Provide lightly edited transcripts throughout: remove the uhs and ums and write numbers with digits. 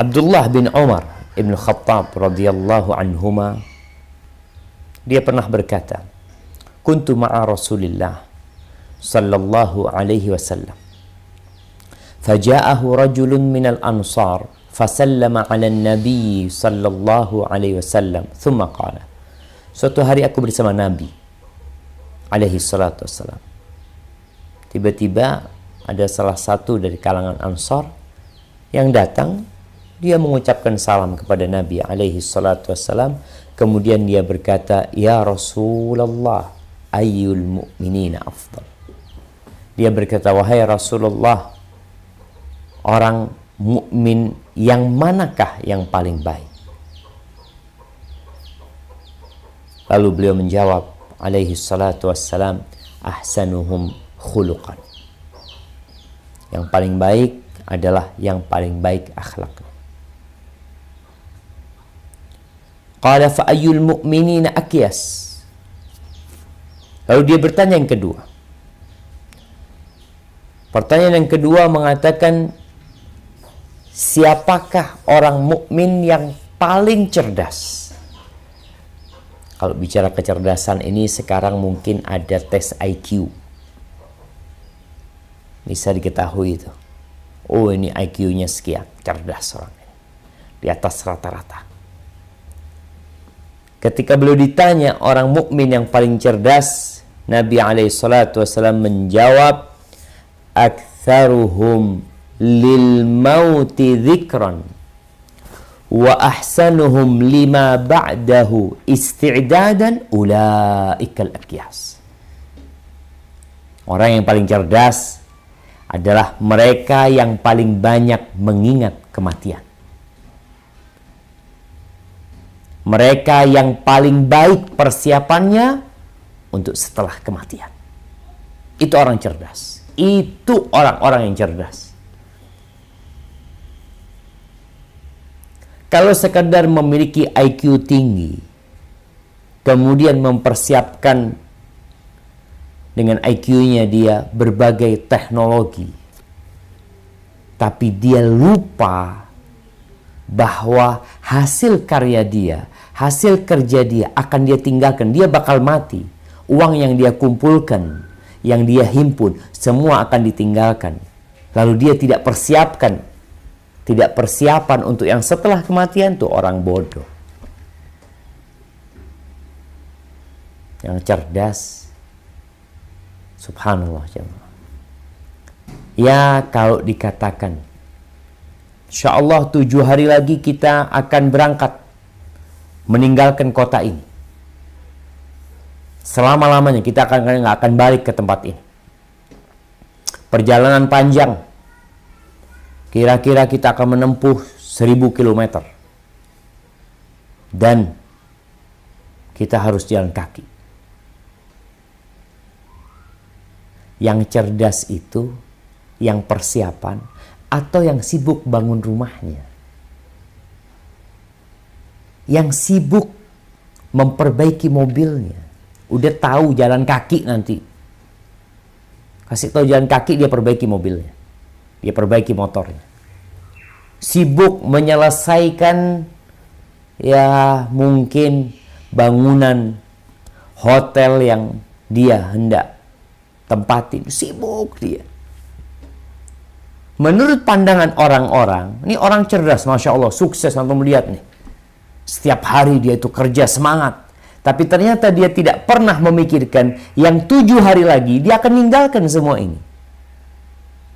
Abdullah bin Umar ibn Khattab radhiyallahu anhuma, dia pernah berkata, kuntu ma'a Rasulillah sallallahu alaihi wasallam, faja'ahu rajulun minal ansar fasallama 'ala an-nabi sallallahu alaihi wasallam thumma qala. Suatu hari aku bersama Nabi alaihi salatu wassalam. Tiba-tiba ada salah satu dari kalangan Ansar yang datang. Dia mengucapkan salam kepada Nabi alaihi salatu wassalam. Kemudian dia berkata, ya Rasulullah, ayyul mu'minina afdal. Dia berkata, wahai Rasulullah, orang mukmin yang manakah yang paling baik? Lalu beliau menjawab alaihi salatu wassalam, ahsanuhum khuluqan. Yang paling baik adalah yang paling baik akhlaknya. Qala fa ayyul mu'minina akyas. Lalu dia bertanya yang kedua. Pertanyaan yang kedua mengatakan, siapakah orang mukmin yang paling cerdas? Kalau bicara kecerdasan ini sekarang mungkin ada tes IQ. Bisa diketahui itu. Oh, ini IQ-nya sekian, cerdas orang ini. Di atas rata-rata. Ketika beliau ditanya orang mukmin yang paling cerdas, Nabi alaihi salatu wasallam menjawab, aktsaruhum lil mauti dzikran wa ahsanuhum lima ba'dahu isti'dadan ulaikal akyas. Orang yang paling cerdas adalah mereka yang paling banyak mengingat kematian. Mereka yang paling baik persiapannya untuk setelah kematian. Itu orang cerdas. Itu orang-orang yang cerdas. Kalau sekadar memiliki IQ tinggi, kemudian mempersiapkan dengan IQ-nya dia berbagai teknologi, tapi dia lupa bahwa hasil karya dia, hasil kerja dia akan dia tinggalkan. Dia bakal mati. Uang yang dia kumpulkan, yang dia himpun, semua akan ditinggalkan. Lalu dia tidak persiapan untuk yang setelah kematian, tuh orang bodoh. Yang cerdas, subhanallah jemaah. Ya, kalau dikatakan insyaallah 7 hari lagi kita akan berangkat meninggalkan kota ini. Selama-lamanya kita nggak akan balik ke tempat ini. Perjalanan panjang. Kira-kira kita akan menempuh 1000 km. Dan kita harus jalan kaki. Yang cerdas itu yang persiapan atau yang sibuk bangun rumahnya, yang sibuk memperbaiki mobilnya, udah tahu jalan kaki nanti, kasih tahu jalan kaki, dia perbaiki mobilnya, dia perbaiki motornya, sibuk menyelesaikan ya mungkin bangunan hotel yang dia hendak tempatin, sibuk dia. Menurut pandangan orang-orang, ini orang cerdas, Masya Allah, sukses, antum melihat nih. Setiap hari dia itu kerja semangat. Tapi ternyata dia tidak pernah memikirkan yang 7 hari lagi dia akan meninggalkan semua ini.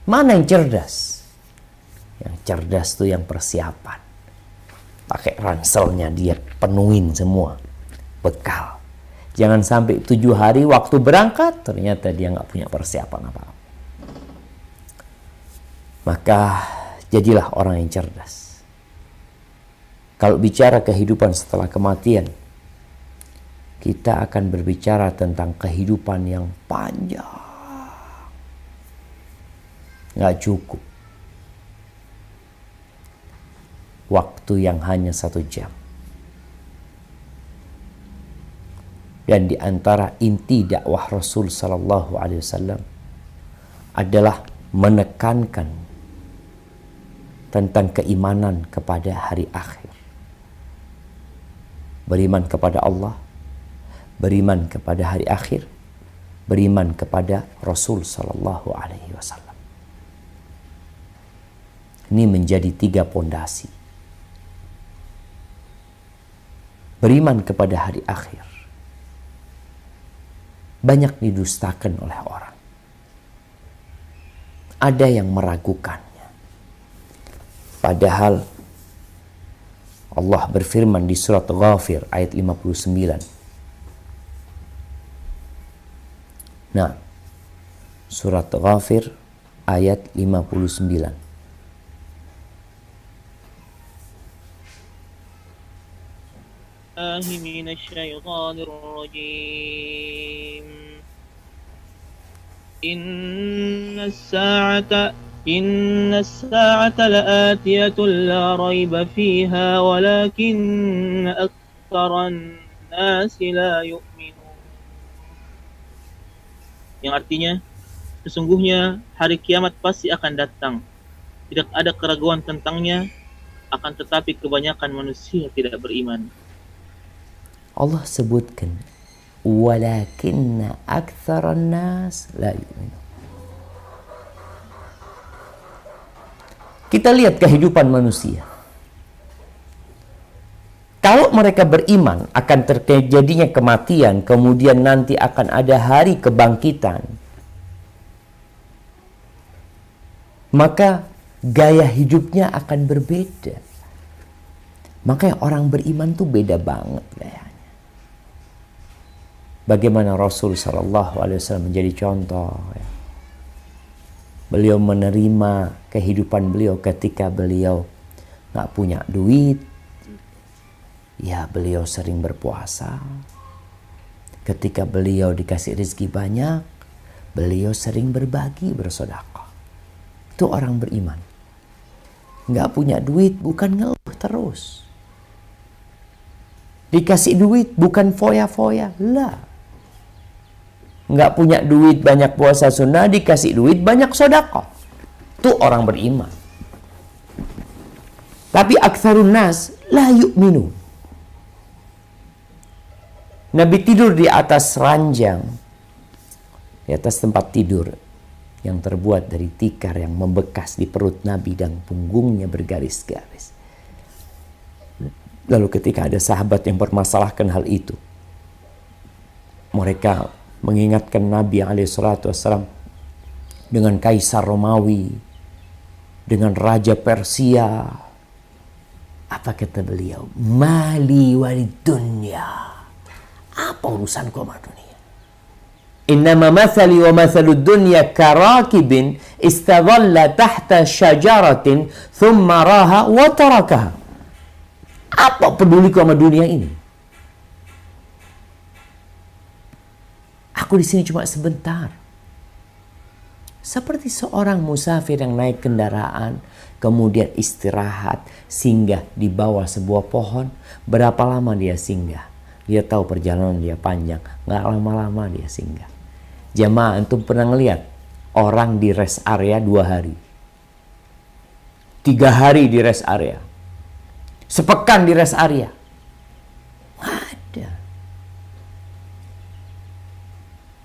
Mana yang cerdas? Yang cerdas itu yang persiapan. Pakai ranselnya dia penuhin semua. Bekal. Jangan sampai 7 hari waktu berangkat, ternyata dia nggak punya persiapan apa-apa. Maka jadilah orang yang cerdas. Kalau bicara kehidupan setelah kematian, kita akan berbicara tentang kehidupan yang panjang. Nggak cukup. Waktu yang hanya 1 jam. Dan di antara inti dakwah Rasul Sallallahu Alaihi Wasallam adalah menekankan tentang keimanan kepada hari akhir. Beriman kepada Allah, beriman kepada hari akhir, beriman kepada Rasul sallallahu alaihi wasallam. Ini menjadi 3 pondasi. Beriman kepada hari akhir. Banyak didustakan oleh orang. Ada yang meragukannya. Padahal Allah berfirman di surat Ghafir ayat 59. Nah, surat Ghafir ayat 59. من الشيطان الرجيم إن الساعة لآتية لا ريب فيها ولكن أكثر الناس لا يؤمنون. Yang artinya, sesungguhnya hari kiamat pasti akan datang. Tidak ada keraguan tentangnya, akan tetapi kebanyakan manusia tidak beriman. Allah sebutkan walakinna aktsaran nas la yu'minun. Kita lihat kehidupan manusia. Kalau mereka beriman akan terjadinya kematian, kemudian nanti akan ada hari kebangkitan, maka gaya hidupnya akan berbeda. Makanya orang beriman tuh beda banget gayanya. Bagaimana Rasul sallallahu alaihi wasallam menjadi contoh. Beliau menerima kehidupan beliau ketika beliau nggak punya duit. Ya, beliau sering berpuasa. Ketika beliau dikasih rezeki banyak, beliau sering berbagi, bersedekah. Itu orang beriman. Nggak punya duit, bukan ngeluh terus. Dikasih duit, bukan foya-foya. Lah. Nggak punya duit, banyak puasa sunnah, dikasih duit, banyak sedekah. Itu orang beriman. Tapi aktsarun nas la yu'minun. Nabi tidur di atas ranjang, di atas tempat tidur yang terbuat dari tikar yang membekas di perut Nabi dan punggungnya bergaris-garis. Lalu ketika ada sahabat yang permasalahkan hal itu, mereka mengingatkan Nabi SAW dengan Kaisar Romawi, dengan Raja Persia. Apa kata beliau? Mali walid dunya. Apa urusanku sama dunia? Innama mathali wa mathalud dunya karakibin istadhalla tahta syajaratin thumma raha wa tarakaha. Apa peduliku sama dunia ini? Aku di sini cuma sebentar. Seperti seorang musafir yang naik kendaraan, kemudian istirahat, singgah di bawah sebuah pohon. Berapa lama dia singgah? Dia tahu perjalanan dia panjang. Nggak lama-lama dia singgah. Jamaah, antum pernah ngeliat orang di rest area 2 hari? 3 hari di rest area. Sepekan di rest area.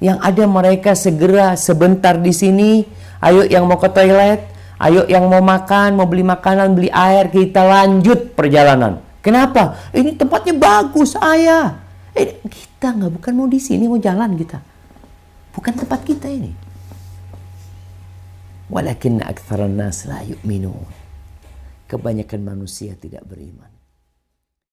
Yang ada mereka segera sebentar di sini. Ayo yang mau ke toilet, ayo yang mau makan, mau beli makanan, beli air, kita lanjut perjalanan. Kenapa? Ini tempatnya bagus, ayah. Kita nggak, bukan mau di sini, mau jalan kita. Bukan tempat kita ini. Walakinna aktsaran nas la yu'minun. Kebanyakan manusia tidak beriman.